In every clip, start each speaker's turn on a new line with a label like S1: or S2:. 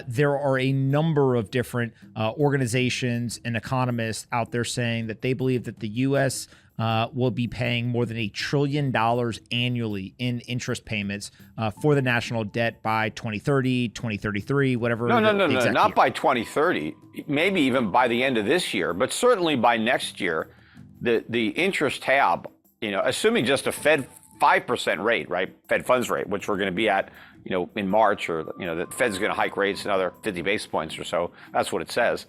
S1: There are a number of different organizations and economists out there saying that they believe that the U.S. Will be paying more than $1 trillion annually in interest payments for the national debt by 2030, 2033, whatever.
S2: No, not by 2030, maybe even by the end of this year, but certainly by next year, the interest tab, assuming just a Fed 5% rate, right? Fed funds rate, which we're going to be at, in March, or, the Fed's going to hike rates another 50 basis points or so. That's what it says.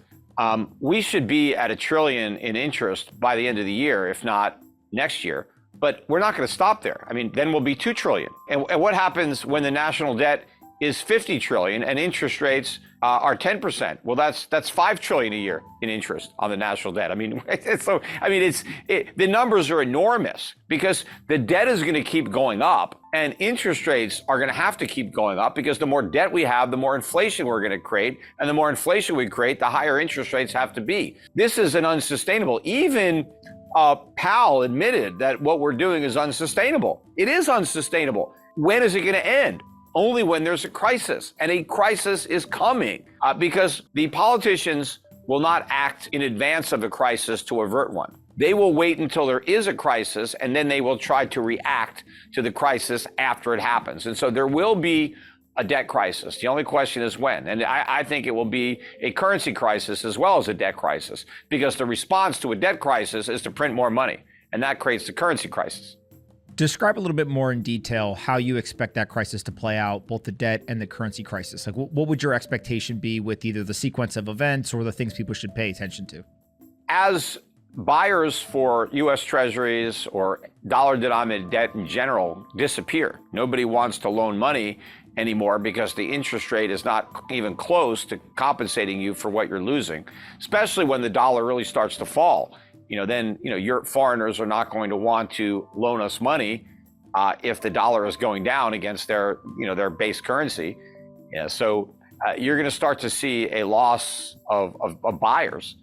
S2: We should be at $1 trillion in interest by the end of the year, if not next year. But we're not going to stop there. I mean, then we'll be $2 trillion. And what happens when the national debt is $50 trillion and interest rates are 10%? Well, that's $5 trillion a year in interest on the national debt. I mean, the numbers are enormous because the debt is going to keep going up and interest rates are going to have to keep going up because the more debt we have, the more inflation we're going to create. And the more inflation we create, the higher interest rates have to be. This is an unsustainable. Even Powell admitted that what we're doing is unsustainable. It is unsustainable. When is it going to end? Only when there's a crisis, and a crisis is coming because the politicians will not act in advance of a crisis to avert one. They will wait until there is a crisis, and then they will try to react to the crisis after it happens. And so there will be a debt crisis. The only question is when. And I think it will be a currency crisis as well as a debt crisis, because the response to a debt crisis is to print more money, and that creates the currency crisis.
S1: Describe a little bit more in detail how you expect that crisis to play out, both the debt and the currency crisis. Like, what would your expectation be with either the sequence of events or the things people should pay attention to?
S2: As buyers for U.S. Treasuries or dollar-denominated debt in general disappear, nobody wants to loan money anymore because the interest rate is not even close to compensating you for what you're losing, especially when the dollar really starts to fall. Then your foreigners are not going to want to loan us money if the dollar is going down against their base currency. So you're going to start to see a loss of buyers.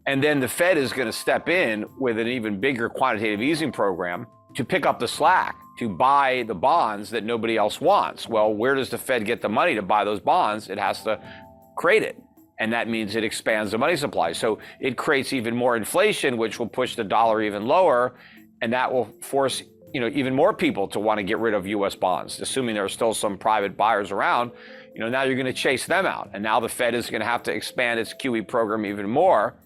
S2: And then the Fed is going to step in with an even bigger quantitative easing program to pick up the slack, to buy the bonds that nobody else wants. Well, where does the Fed get the money to buy those bonds? It has to create it. And that means it expands the money supply. So it creates even more inflation, which will push the dollar even lower. And that will force, even more people to want to get rid of U.S. bonds, assuming there are still some private buyers around. Now you're going to chase them out. And now the Fed is going to have to expand its QE program even more.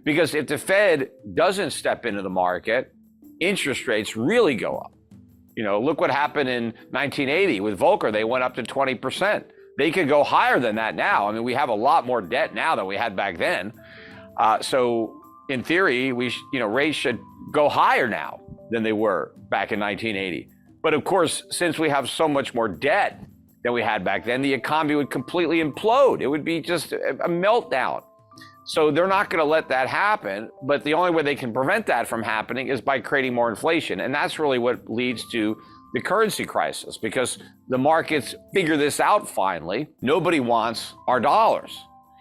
S2: Because if the Fed doesn't step into the market, interest rates really go up. Look what happened in 1980 with Volcker. They went up to 20%. They could go higher than that now. I mean, we have a lot more debt now than we had back then. So in theory, rates should go higher now than they were back in 1980. But of course, since we have so much more debt than we had back then, the economy would completely implode. It would be just a meltdown. So they're not going to let that happen. But the only way they can prevent that from happening is by creating more inflation. And that's really what leads to the currency crisis, because the markets figure this out finally. Nobody wants our dollars.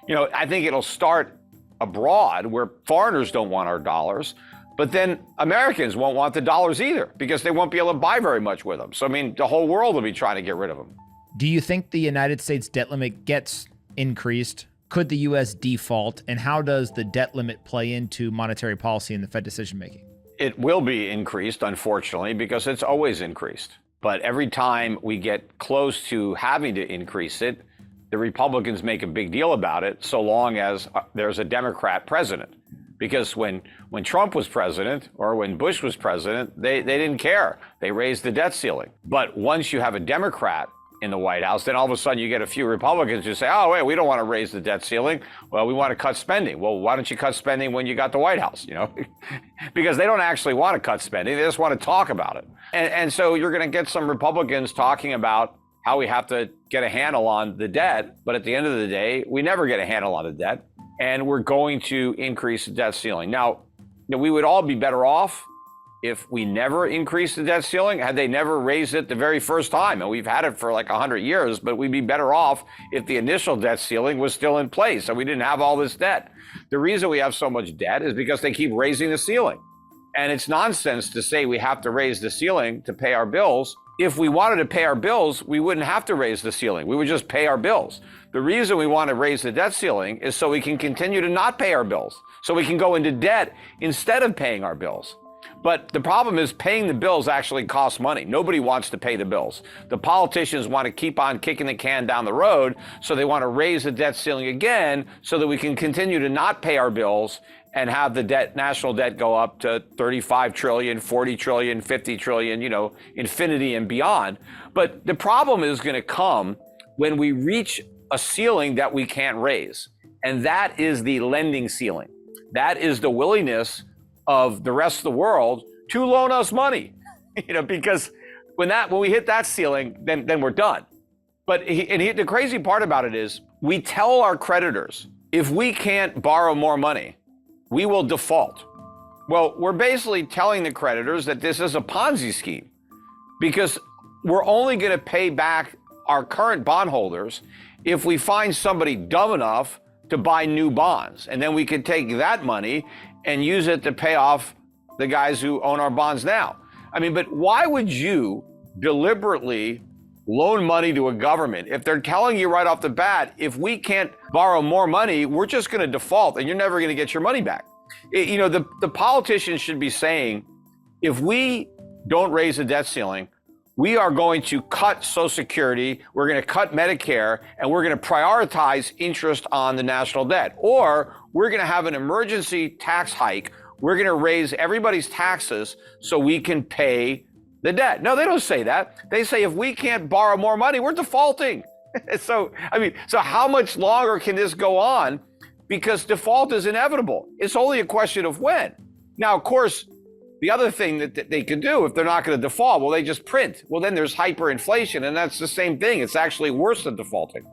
S2: I think it'll start abroad where foreigners don't want our dollars, but then Americans won't want the dollars either because they won't be able to buy very much with them. So, the whole world will be trying to get rid of them.
S1: Do you think the United States debt limit gets increased? Could the U.S. default? And how does the debt limit play into monetary policy and the Fed decision-making?
S2: It will be increased, unfortunately, because it's always increased. But every time we get close to having to increase it, the Republicans make a big deal about it, so long as there's a Democrat president. Because when Trump was president or when Bush was president, they didn't care. They raised the debt ceiling. But once you have a Democrat in the White House, then all of a sudden you get a few Republicans who say, oh, wait, we don't want to raise the debt ceiling. Well, we want to cut spending. Well, why don't you cut spending when you got the White House, Because they don't actually want to cut spending. They just want to talk about it. And so you're going to get some Republicans talking about how we have to get a handle on the debt. But at the end of the day, we never get a handle on the debt. And we're going to increase the debt ceiling. Now, we would all be better off if we never increased the debt ceiling, had they never raised it the very first time. And we've had it for like 100 years, but we'd be better off if the initial debt ceiling was still in place and we didn't have all this debt. The reason we have so much debt is because they keep raising the ceiling. And it's nonsense to say we have to raise the ceiling to pay our bills. If we wanted to pay our bills, we wouldn't have to raise the ceiling. We would just pay our bills. The reason we want to raise the debt ceiling is so we can continue to not pay our bills, so we can go into debt instead of paying our bills. But the problem is paying the bills actually costs money. Nobody wants to pay the bills. The politicians want to keep on kicking the can down the road, so they want to raise the debt ceiling again so that we can continue to not pay our bills and have the debt, national debt, go up to 35 trillion, 40 trillion, 50 trillion, infinity and beyond. But the problem is going to come when we reach a ceiling that we can't raise. And that is the lending ceiling. That is the willingness of the rest of the world to loan us money, because when we hit that ceiling, then we're done. But the crazy part about it is we tell our creditors, if we can't borrow more money, we will default. Well, we're basically telling the creditors that this is a Ponzi scheme, because we're only going to pay back our current bondholders if we find somebody dumb enough to buy new bonds. And then we can take that money and use it to pay off the guys who own our bonds now. But why would you deliberately loan money to a government if they're telling you right off the bat, if we can't borrow more money, we're just going to default and you're never going to get your money back? The politicians should be saying, if we don't raise the debt ceiling, we are going to cut Social Security, we're going to cut Medicare, and we're going to prioritize interest on the national debt. Or we're going to have an emergency tax hike. We're going to raise everybody's taxes so we can pay the debt. No, they don't say that. They say if we can't borrow more money, we're defaulting. So how much longer can this go on? Because default is inevitable. It's only a question of when. Now, of course, the other thing that they can do if they're not going to default, well, they just print. Well, then there's hyperinflation, and that's the same thing. It's actually worse than defaulting.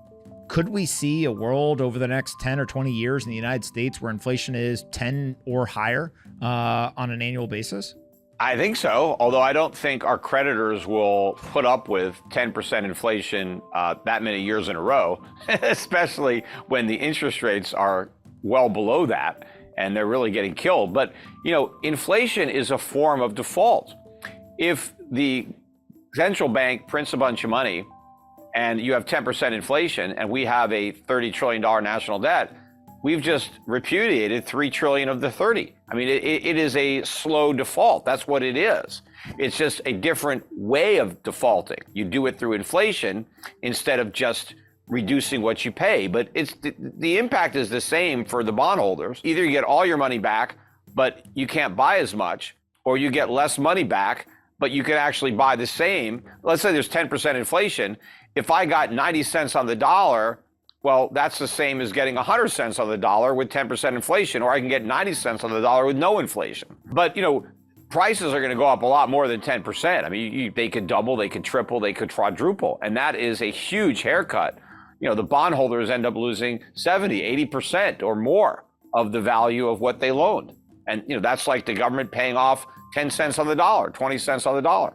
S1: Could we see a world over the next 10 or 20 years in the United States where inflation is 10 or higher on an annual basis?
S2: I think so, although I don't think our creditors will put up with 10% inflation that many years in a row, especially when the interest rates are well below that and they're really getting killed. But, inflation is a form of default. If the central bank prints a bunch of money and you have 10% inflation and we have a $30 trillion national debt, we've just repudiated 3 trillion of the 30. It is a slow default. That's what it is. It's just a different way of defaulting. You do it through inflation instead of just reducing what you pay. But the impact is the same for the bondholders. Either you get all your money back, but you can't buy as much, or you get less money back, but you can actually buy the same. Let's say there's 10% inflation. If I got 90 cents on the dollar, well, that's the same as getting 100 cents on the dollar with 10% inflation, or I can get 90 cents on the dollar with no inflation. But, prices are going to go up a lot more than 10%. They could double, they could triple, they could quadruple. And that is a huge haircut. The bondholders end up losing 70, 80% or more of the value of what they loaned. And, that's like the government paying off 10 cents on the dollar, 20 cents on the dollar.